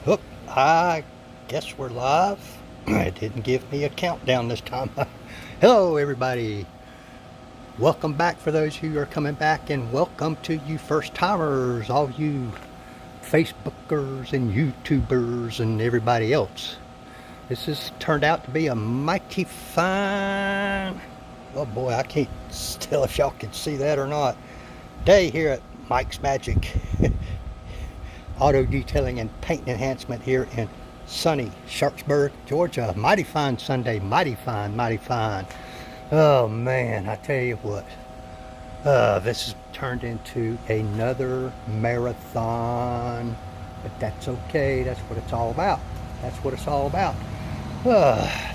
Oh, I guess we're live. It didn't give me a countdown this time. Hello, everybody. Welcome back for those who are coming back, and welcome to you first timers, all you Facebookers and YouTubers and everybody else. This has turned out to be a mighty fine, oh boy, I can't tell if y'all can see that or not, day here at Mike's Magic Auto Detailing and Paint Enhancement here in sunny Sharpsburg, Georgia. Mighty fine Sunday, mighty fine, mighty fine. Oh man, I tell you what, this has turned into another marathon, but that's okay. That's what it's all about. That's what it's all about.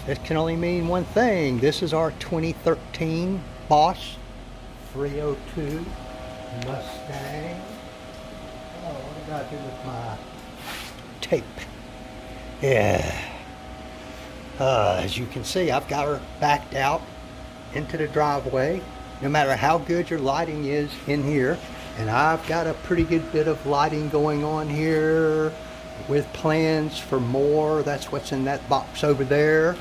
This can only mean one thing. This is our 2013 Boss 302 Mustang. Oh, what did I do with my tape? Yeah. As you can see, I've got her backed out into the driveway. No matter how good your lighting is in here, and I've got a pretty good bit of lighting going on here with plans for more. That's what's in that box over there.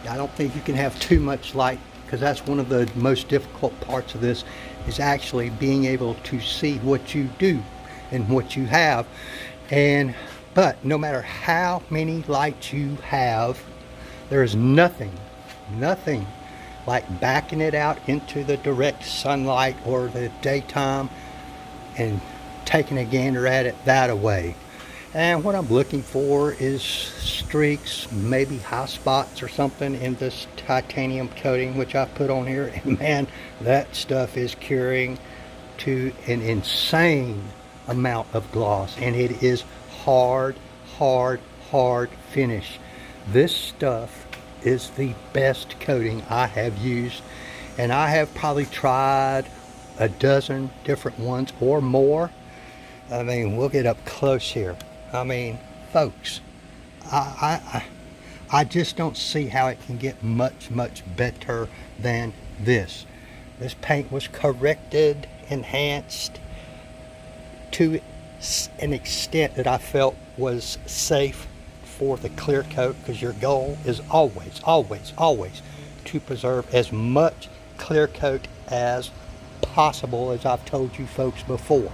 I don't think you can have too much light, because that's one of the most difficult parts of this, is actually being able to see what you do and what you have. But no matter how many lights you have, there is nothing like backing it out into the direct sunlight or the daytime and taking a gander at it that away. And what I'm looking for is streaks, maybe high spots or something in this titanium coating which I put on here. And man, that stuff is curing to an insane amount of gloss, and it is hard finish. This stuff is the best coating I have used, and I have probably tried a dozen different ones or more. I mean, we'll get up close here. I mean, folks, I just don't see how it can get much better than this. This paint was corrected, enhanced to an extent that I felt was safe for the clear coat, because your goal is always to preserve as much clear coat as possible, as I've told you folks before.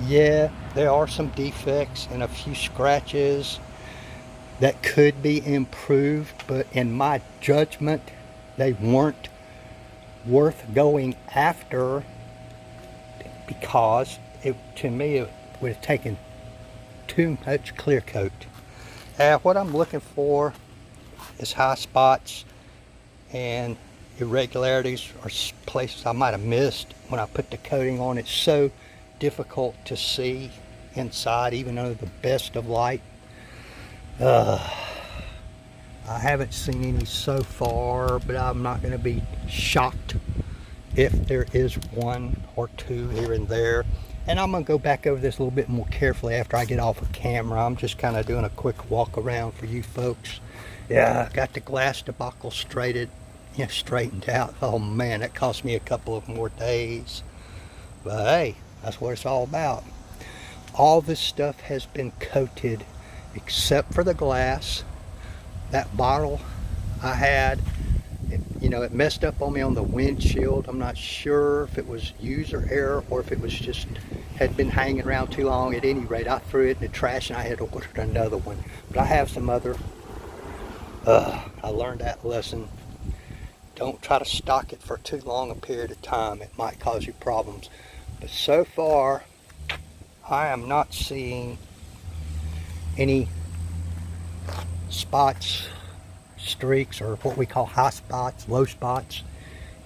Yeah, there are some defects and a few scratches that could be improved, but in my judgment, they weren't worth going after, because to me it would have taken too much clear coat. What I'm looking for is high spots and irregularities or places I might have missed when I put the coating on. It's so difficult to see inside, even under the best of light. I haven't seen any so far, but I'm not going to be shocked if there is one or two here and there. And I'm going to go back over this a little bit more carefully after I get off of camera. I'm just kind of doing a quick walk around for you folks. Yeah, I got the glass debacle straightened out. Oh man, that cost me a couple of more days. But hey, that's what it's all about. All this stuff has been coated except for the glass. That bottle I had, it messed up on me on the windshield. I'm not sure if it was user error or if it was just had been hanging around too long. At any rate, I threw it in the trash and I had ordered another one. But I have some other. I learned that lesson. Don't try to stock it for too long a period of time. It might cause you problems. But so far, I am not seeing any spots, streaks, or what we call high spots, low spots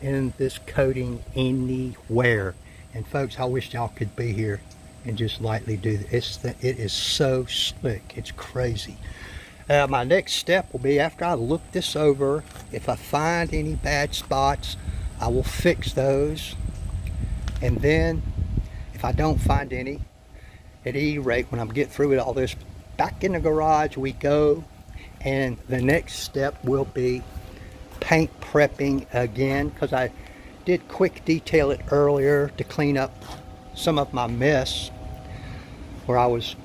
in this coating anywhere. And folks, I wish y'all could be here and just lightly do this. It is so slick, it's crazy. My next step will be, after I look this over, if I find any bad spots, I will fix those. And then if I don't find any, at any rate, when I get through with all this, back in the garage we go. And the next step will be paint prepping again, because I did quick detail it earlier to clean up some of my mess where I was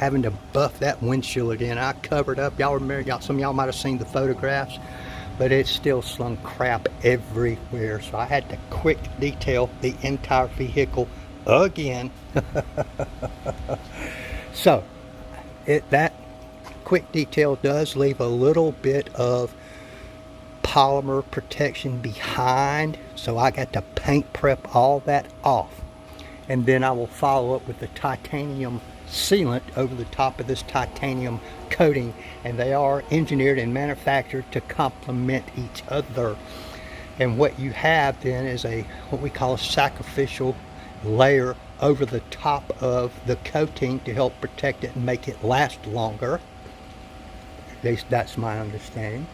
having to buff that windshield again. I covered up. Y'all remember, some of y'all might have seen the photographs, but it's still slung crap everywhere. So I had to quick detail the entire vehicle again. So that quick detail does leave a little bit of polymer protection behind, so I got to paint prep all that off, and then I will follow up with the titanium sealant over the top of this titanium coating, and they are engineered and manufactured to complement each other. And what you have then is what we call a sacrificial layer over the top of the coating to help protect it and make it last longer. At least that's my understanding.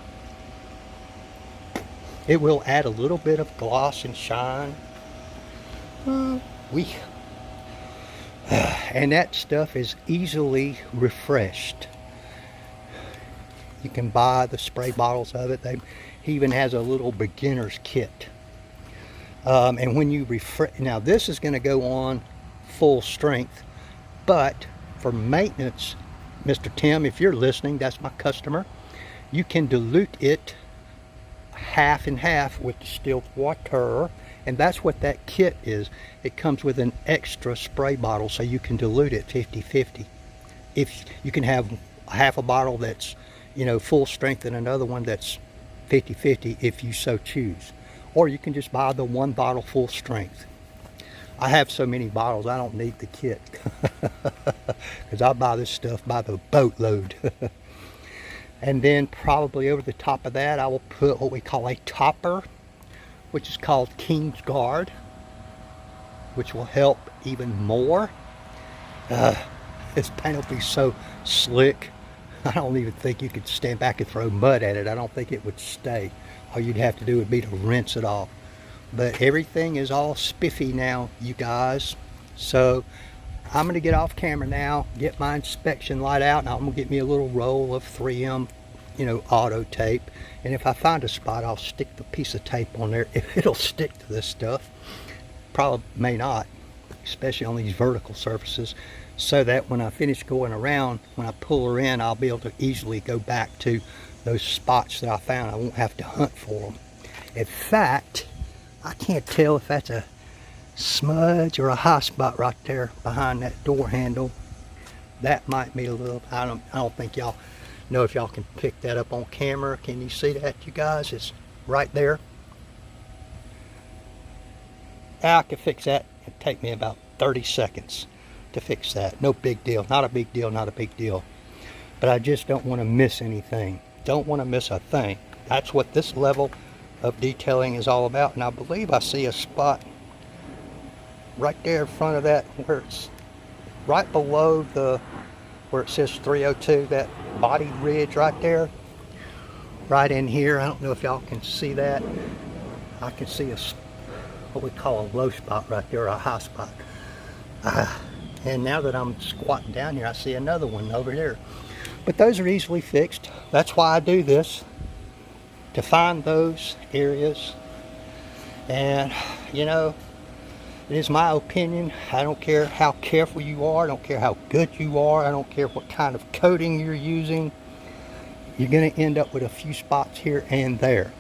It will add a little bit of gloss and shine. And that stuff is easily refreshed. You can buy the spray bottles of it. He even has a little beginner's kit. And when you refresh, now this is going to go on full strength, but for maintenance, Mr. Tim, if you're listening, that's my customer, you can dilute it half and half with distilled water, and that's what that kit is. It comes with an extra spray bottle, so you can dilute it 50-50. If you can have half a bottle that's, you know, full strength and another one that's 50-50 if you so choose, or you can just buy the one bottle full strength. I have so many bottles I don't need the kit because I buy this stuff by the boatload. And then probably over the top of that I will put what we call a topper, which is called King's Guard, which will help even more. This paint will be so slick, I don't even think you could stand back and throw mud at it. I don't think it would stay. All you'd have to do would be to rinse it off. But everything is all spiffy now, you guys. So I'm going to get off camera now, get my inspection light out, and I'm going to get me a little roll of 3M, you know, auto tape. And if I find a spot, I'll stick the piece of tape on there. If it'll stick to this stuff. Probably may not, especially on these vertical surfaces, so that when I finish going around, when I pull her in, I'll be able to easily go back to those spots that I found. I won't have to hunt for them. In fact, I can't tell if that's a smudge or a high spot right there behind that door handle. That might be a little, I don't think y'all know if y'all can pick that up on camera. Can you see that, you guys? It's right there. I can fix that. It'd take me about 30 seconds to fix that. No big deal. Not a big deal. Not a big deal. But I just don't want to miss anything. Don't want to miss a thing. That's what this level of detailing is all about. And I believe I see a spot right there in front of that, where it's right below where it says 302, that body ridge right there, right in here. I don't know if y'all can see that. I can see what we call a low spot right there, a high spot. And now that I'm squatting down here, I see another one over here. But those are easily fixed. That's why I do this, to find those areas. And you know, it is my opinion. I don't care how careful you are. I don't care how good you are. I don't care what kind of coating you're using. You're going to end up with a few spots here and there.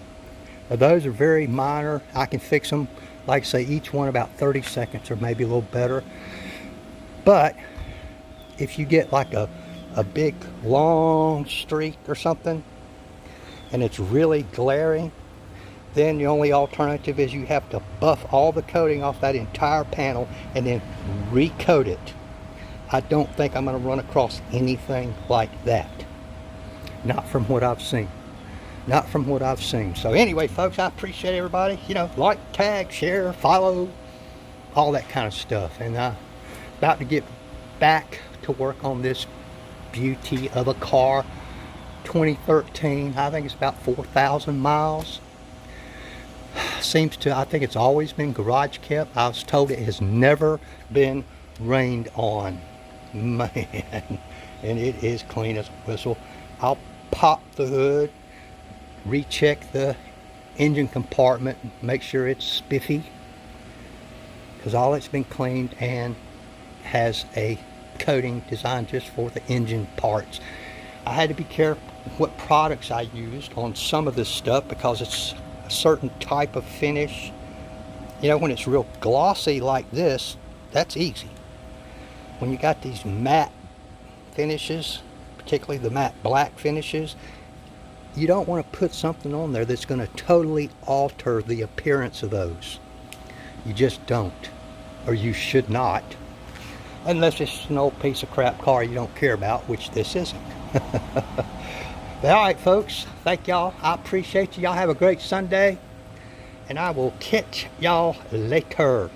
Now, those are very minor. I can fix them, like I say, each one about 30 seconds or maybe a little better. But if you get like a big long streak or something and it's really glaring, then the only alternative is you have to buff all the coating off that entire panel and then recoat it. I don't think I'm going to run across anything like that. Not from what I've seen. Not from what I've seen. So anyway, folks, I appreciate everybody. You know, like, tag, share, follow, all that kind of stuff. And I'm about to get back to work on this beauty of a car. 2013, I think it's about 4,000 miles. I think it's always been garage kept. I was told it has never been rained on. Man, and it is clean as a whistle. I'll pop the hood, recheck the engine compartment, make sure it's spiffy, because all it's been cleaned and has a coating designed just for the engine parts. I had to be careful what products I used on some of this stuff because it's a certain type of finish. You know, when it's real glossy like this, that's easy. When you got these matte finishes, particularly the matte black finishes, you don't want to put something on there that's going to totally alter the appearance of those. You just don't, or you should not, unless it's an old piece of crap car you don't care about, which this isn't. But all right, folks, thank y'all. I appreciate you. Y'all have a great Sunday, and I will catch y'all later.